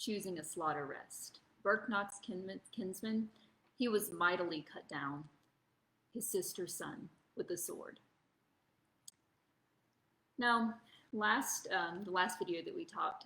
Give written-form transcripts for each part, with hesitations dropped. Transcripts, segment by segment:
choosing a slaughter rest. Berknot's kinsman, he was mightily cut down, his sister's son, with a sword. Now, the last video that we talked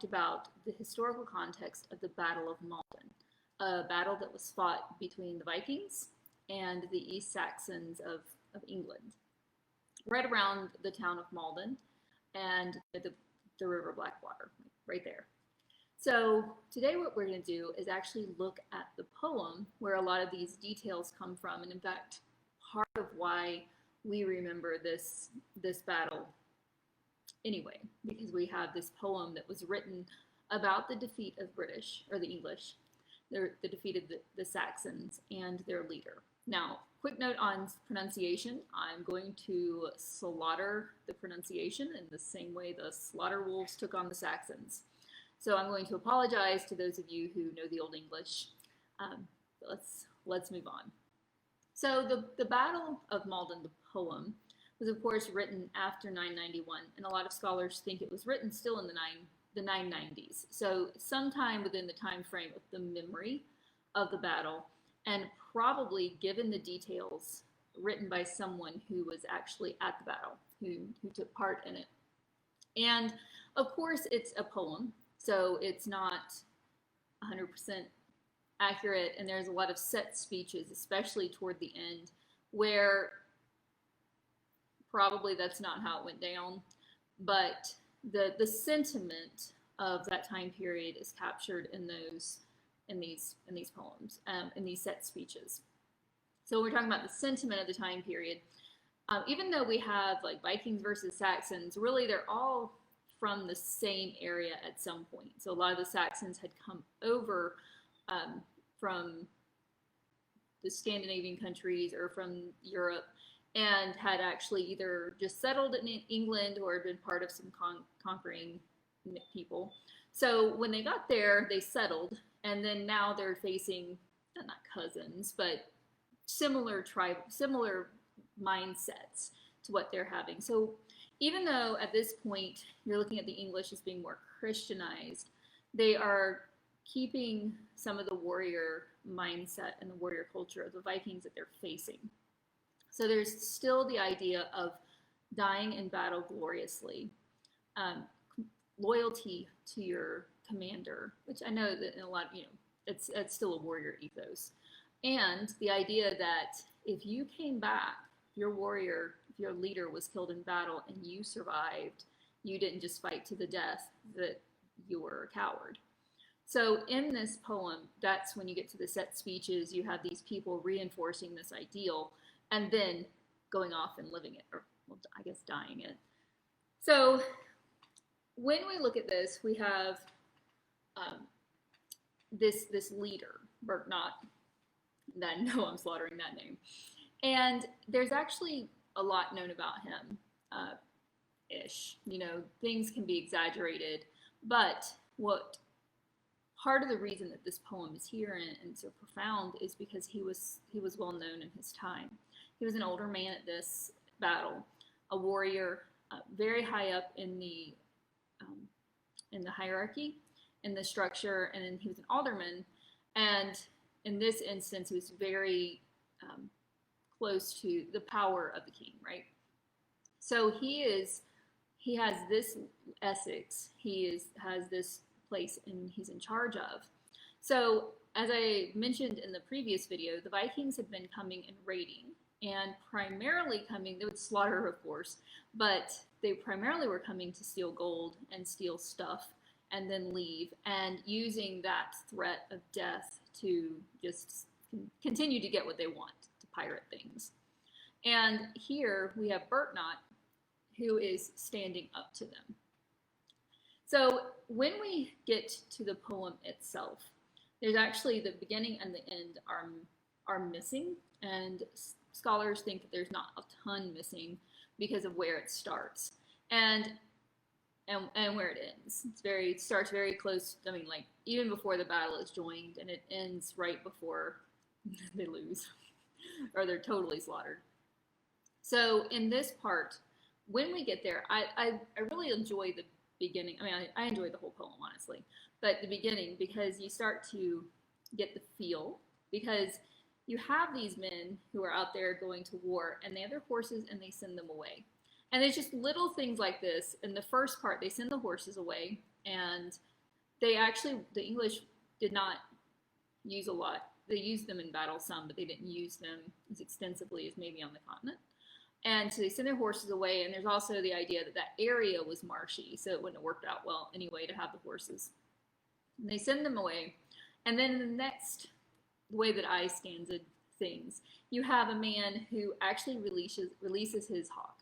about the historical context of the Battle of Maldon, a battle that was fought between the Vikings and the East Saxons of England, right around the town of Maldon and the River Blackwater, right there. So today what we're going to do is actually look at the poem where a lot of these details come from, and in fact, part of why we remember this battle anyway, because we have this poem that was written about the defeat of British, or the English, the defeat of the Saxons and their leader. Now, quick note on pronunciation. I'm going to slaughter the pronunciation in the same way the slaughter wolves took on the Saxons. So I'm going to apologize to those of you who know the Old English. Let's move on. So the Battle of Maldon, the poem, was of course written after 991, and a lot of scholars think it was written still in the 990s. So sometime within the time frame of the memory of the battle, and probably, given the details, written by someone who was actually at the battle, who took part in it. And of course, it's a poem, so it's not 100% accurate, and there's a lot of set speeches, especially toward the end, where probably that's not how it went down, but the sentiment of that time period is captured in these poems, in these set speeches. So we're talking about the sentiment of the time period. Even though we have like Vikings versus Saxons, really they're all from the same area at some point. So a lot of the Saxons had come over from the Scandinavian countries or from Europe, and had actually either just settled in England or been part of some conquering people. So when they got there, they settled, and then now they're facing, not cousins, but similar mindsets to what they're having. So even though at this point you're looking at the English as being more Christianized, they are keeping some of the warrior mindset and the warrior culture of the Vikings that they're facing. So there's still the idea of dying in battle gloriously, loyalty to your commander, which I know that in a lot, it's still a warrior ethos, and the idea that if you came back, your warrior, if your leader was killed in battle and you survived, you didn't just fight to the death, that you were a coward. So in this poem, that's when you get to the set speeches, you have these people reinforcing this ideal and then going off and living it, or well, I guess dying it. So when we look at this, we have this leader, Berknot, and I know I'm slaughtering that name. And there's actually a lot known about him, ish. Things can be exaggerated, but part of the reason that this poem is here and so profound is because he was well known in his time. He was an older man at this battle, a warrior, very high up in the hierarchy, in the structure, and then he was an alderman. And in this instance, he was very close to the power of the king, right? So he has this Essex, has this place, and he's in charge of. So as I mentioned in the previous video, the Vikings had been coming and raiding, and primarily coming, they would slaughter, of course, but they primarily were coming to steal gold and steal stuff and then leave, and using that threat of death to just continue to get what they want, to pirate things. And here we have Berknot, who is standing up to them. So when we get to the poem itself, there's actually the beginning and the end are missing, and scholars think that there's not a ton missing because of where it starts and where it ends. It starts very close. I mean, like even before the battle is joined, and it ends right before they lose or they're totally slaughtered. So in this part, when we get there, I really enjoy the beginning. I mean, I enjoyed the whole poem, honestly, but the beginning, because you start to get the feel, because you have these men who are out there going to war, and they have their horses and they send them away. And it's just little things like this. In the first part, they send the horses away, and they actually, the English did not use a lot. They used them in battle some, but they didn't use them as extensively as maybe on the continent. And so they send their horses away, and there's also the idea that that area was marshy, so it wouldn't have worked out well anyway to have the horses. And they send them away, and then in the next, the way that I scanned things, you have a man who actually releases his hawk.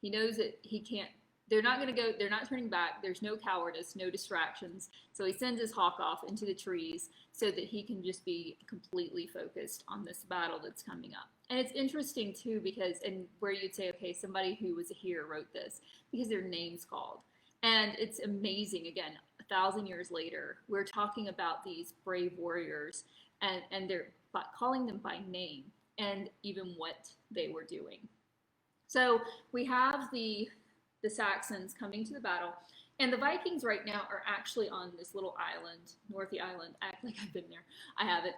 He knows that he can't, they're not going to go, they're not turning back. There's no cowardice, no distractions. So he sends his hawk off into the trees so that he can just be completely focused on this battle that's coming up. And it's interesting too, because, and where you'd say, okay, somebody who was a hero wrote this, because their name's called. And it's amazing, again, 1,000 years later, we're talking about these brave warriors, and they're calling them by name and even what they were doing. So we have the Saxons coming to the battle, and the Vikings right now are actually on this little island, Northy Island. Act like I've been there. I haven't,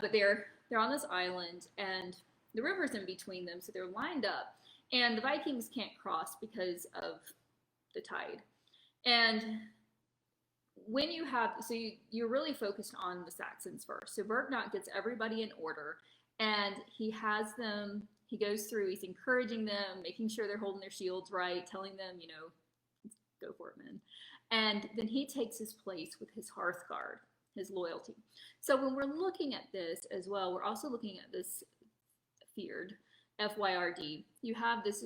but they're on this island, and the river's in between them, so they're lined up, and the Vikings can't cross because of the tide. And when you have, so you're really focused on the Saxons first. So Bergnac gets everybody in order, and he has them, he goes through, he's encouraging them, making sure they're holding their shields right, telling them, you know, go for it, man. And then he takes his place with his Hearthguard, his loyalty. So when we're looking at this as well, we're also looking at this feared, F-Y-R-D. You have this,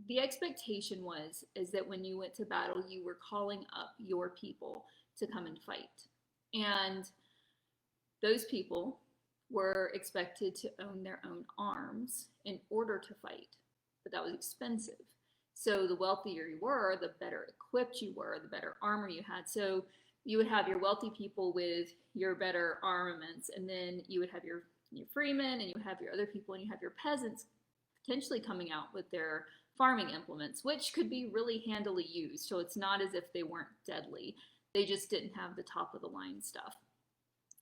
the expectation is that when you went to battle, you were calling up your people to come and fight. And those people were expected to own their own arms in order to fight, but that was expensive. So the wealthier you were, the better equipped you were, the better armor you had. So you would have your wealthy people with your better armaments, and then you would have your freemen, and you have your other people, and you have your peasants potentially coming out with their farming implements, which could be really handily used. So it's not as if they weren't deadly. They just didn't have the top of the line stuff.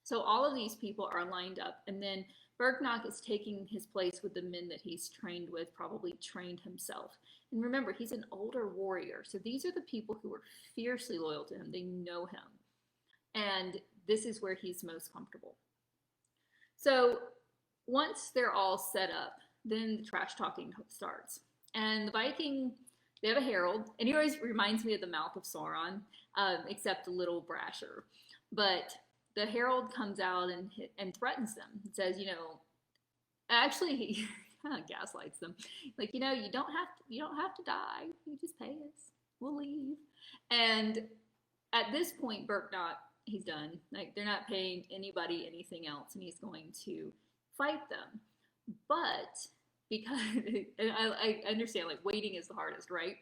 So all of these people are lined up, and then Bergnac is taking his place with the men that he's trained with, probably trained himself. And remember, he's an older warrior, so these are the people who are fiercely loyal to him. They know him, and this is where he's most comfortable. So once they're all set up, then the trash talking starts. And the Viking, they have a herald, and he always reminds me of the mouth of Sauron, except a little brasher. But the herald comes out and threatens them. It says, you know, actually he kind of gaslights them, like, you know, you don't have to die. You just pay us. We'll leave. And at this point, Bergnac, he's done. Like, they're not paying anybody anything else, and he's going to fight them. But because I understand, like, waiting is the hardest, right?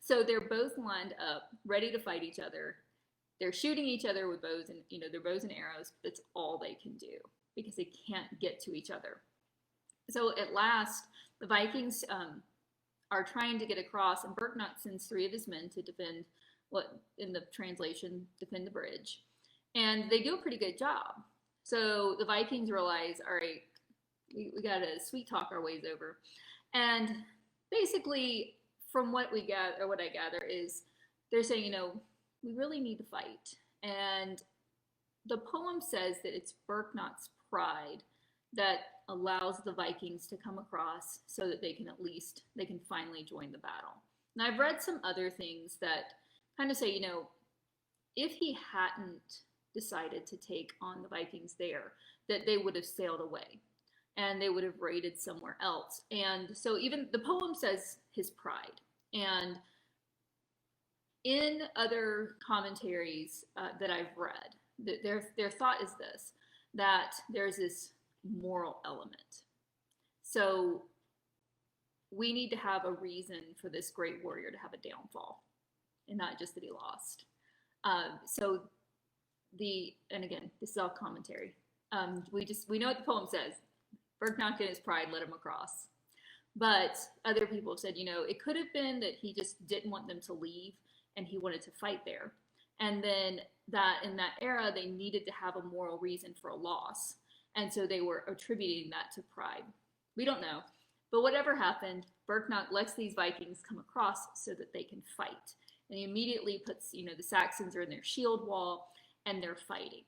So they're both lined up, ready to fight each other. They're shooting each other with bows and, you know, their bows and arrows. That's all they can do because they can't get to each other. So at last, the Vikings are trying to get across, and Bergnac sends 3 of his men to defend, what in the translation, defend the bridge. And they do a pretty good job. So the Vikings realize, all right, we got to sweet talk our ways over. And basically, from what we gather, or what I gather, is they're saying, you know, we really need to fight. And the poem says that it's Bergnac's pride that allows the Vikings to come across so that they can finally join the battle. And I've read some other things that kind of say, you know, if he hadn't decided to take on the Vikings there, that they would have sailed away and they would have raided somewhere else. And so even the poem says his pride. And in other commentaries that I've read, their thought is this, that there's this moral element. So we need to have a reason for this great warrior to have a downfall, and not just that he lost. And again, this is all commentary. We know what the poem says. Bergnac and his pride led him across. But other people have said, you know, it could have been that he just didn't want them to leave. and he wanted to fight there. And then that in that era, they needed to have a moral reason for a loss. And so they were attributing that to pride. We don't know. But whatever happened, Berknock lets these Vikings come across so that they can fight. And he immediately puts, the Saxons are in their shield wall and they're fighting.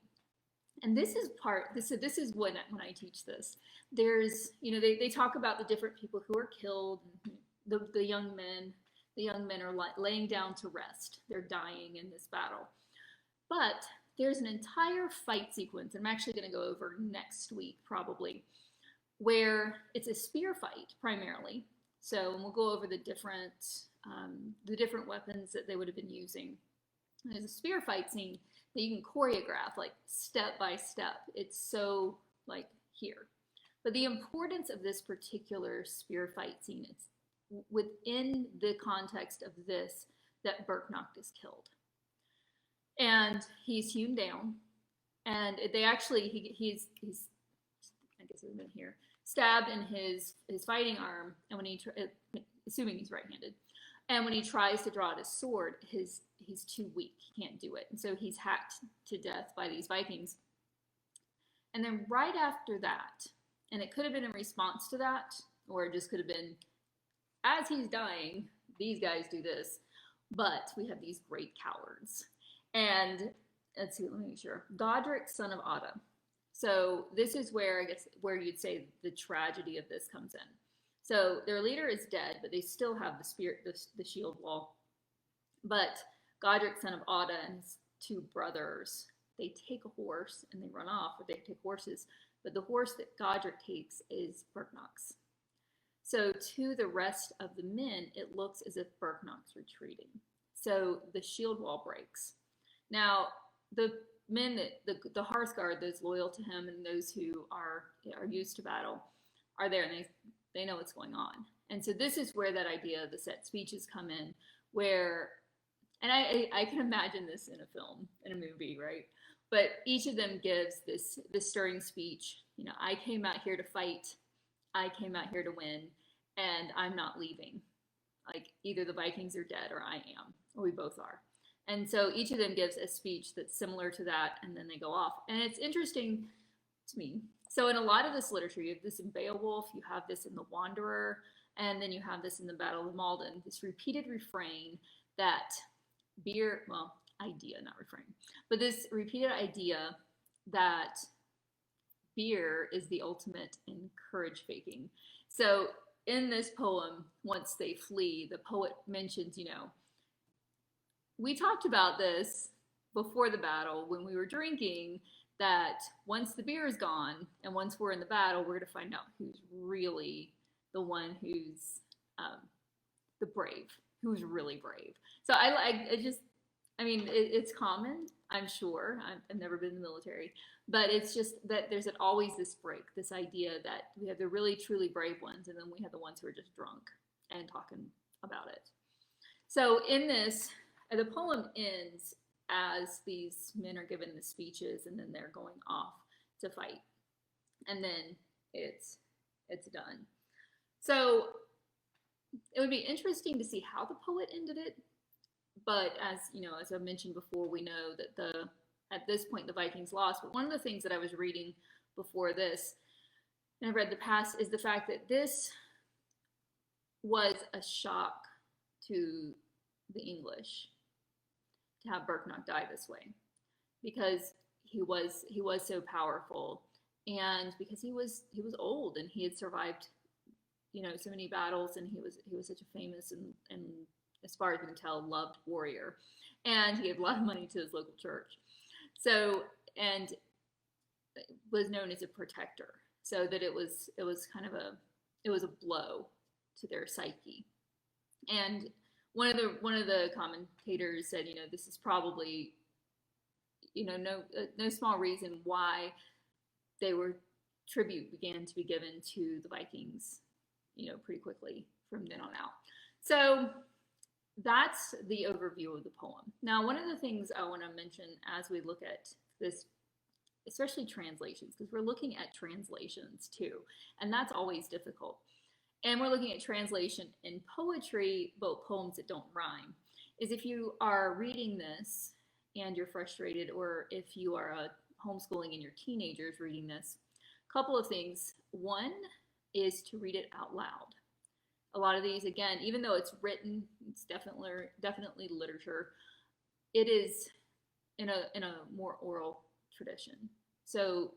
And this is when I teach this. There's, they talk about the different people who are killed, the young men. The young men are laying down to rest. They're dying in this battle. But there's an entire fight sequence, and I'm actually going to go over next week probably, where it's a spear fight primarily. So we'll go over the different weapons that they would have been using. And there's a spear fight scene that you can choreograph like step by step. It's so like here. But the importance of this particular spear fight scene is within the context of this, that Berknock is killed. And he's hewn down. And they actually, he's I guess it's been here, stabbed in his fighting arm. And when assuming he's right-handed. And when he tries to draw out his sword, he's too weak. He can't do it. And so he's hacked to death by these Vikings. And then right after that, and it could have been in response to that, or it just could have been, as he's dying, these guys do this. But we have these great cowards. And let's see, let me make sure. Godric, son of Otta. So this is where, I guess, where you'd say the tragedy of this comes in. So their leader is dead, but they still have the shield wall. But Godric, son of Otta, and his two brothers, they take a horse and they run off, or they take horses. But the horse that Godric takes is Berknock's. So to the rest of the men, it looks as if Berknock's retreating. So the shield wall breaks. Now, the men, the Hearthguard, those loyal to him and those who are used to battle, are there, and they know what's going on. And so this is where that idea of the set speeches come in, where, and I can imagine this in a film, in a movie, right? But each of them gives this stirring speech. I came out here to fight. I came out here to win, and I'm not leaving. Like, either the Vikings are dead or I am, or we both are. And so each of them gives a speech that's similar to that, and then they go off. And it's interesting to me. So in a lot of this literature, you have this in Beowulf, you have this in The Wanderer, and then you have this in the Battle of Maldon, this repeated refrain that but this repeated idea that beer is the ultimate in courage faking. So in this poem, once they flee, the poet mentions, we talked about this before the battle when we were drinking, that once the beer is gone and once we're in the battle, we're going to find out who's really the one who's the brave, who's really brave. So it's common, I'm sure. I've never been in the military, but it's just that there's always this break, this idea that we have the really truly brave ones, and then we have the ones who are just drunk and talking about it. So in this, the poem ends as these men are given the speeches, and then they're going off to fight, and then it's done. So it would be interesting to see how the poet ended it. But as I mentioned before, we know that at this point the Vikings lost. But one of the things that I was reading before this, and I read the past, is the fact that this was a shock to the English to have Berknock die this way, because he was so powerful, and because he was old and he had survived so many battles, and he was such a famous and as far as we can tell, loved warrior, and he gave a lot of money to his local church. So, and was known as a protector. So that it was kind of a blow to their psyche. And one of the commentators said, this is probably, no small reason why tribute began to be given to the Vikings, pretty quickly from then on out. So that's the overview of the poem. Now, one of the things I want to mention as we look at this, especially translations, because we're looking at translations too, and that's always difficult. And we're looking at translation in poetry, but poems that don't rhyme. is if you are reading this and you're frustrated, or if you are homeschooling and your teenagers reading this, a couple of things. One is to read it out loud. A lot of these, again, even though it's written, it's definitely literature. It is in a more oral tradition. So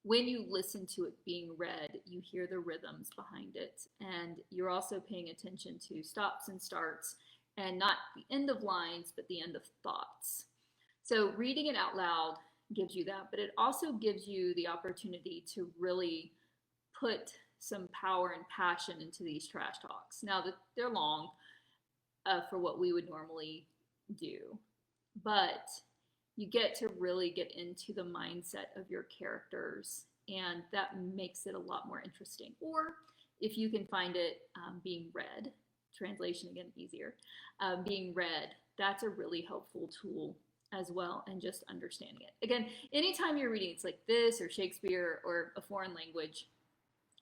when you listen to it being read, you hear the rhythms behind it, and you're also paying attention to stops and starts, and not the end of lines, but the end of thoughts. So reading it out loud gives you that, but it also gives you the opportunity to really put some power and passion into these trash talks. Now, they're long for what we would normally do, but you get to really get into the mindset of your characters, and that makes it a lot more interesting. Or if you can find it being read, translation again easier, being read, that's a really helpful tool as well, and just understanding it. Again, anytime you're reading, it's like this or Shakespeare or a foreign language,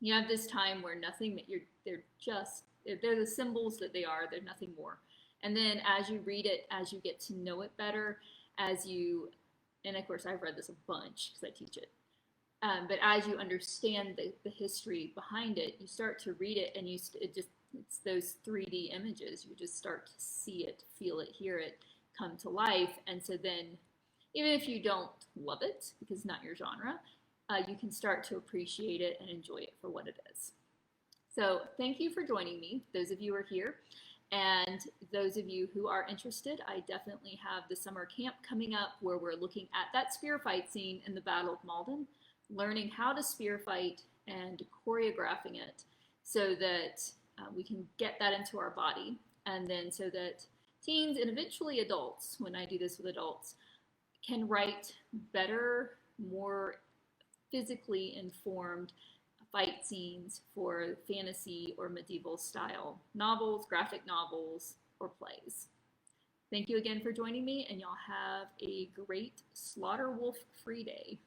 you have this time where nothing that they're the symbols that they are, they're nothing more. And then as you read it, as you get to know it better, and of course I've read this a bunch because I teach it, but as you understand the history behind it, you start to read it, and it's those 3D images. You just start to see it, feel it, hear it come to life. And so then, even if you don't love it because it's not your genre, you can start to appreciate it and enjoy it for what it is. So thank you for joining me, those of you who are here. And those of you who are interested, I definitely have the summer camp coming up where we're looking at that spear fight scene in the Battle of Maldon, learning how to spear fight and choreographing it so that we can get that into our body. And then so that teens and eventually adults, when I do this with adults, can write better, more physically informed fight scenes for fantasy or medieval style novels, graphic novels, or plays. Thank you again for joining me, and y'all have a great Slaughter Wolf free day.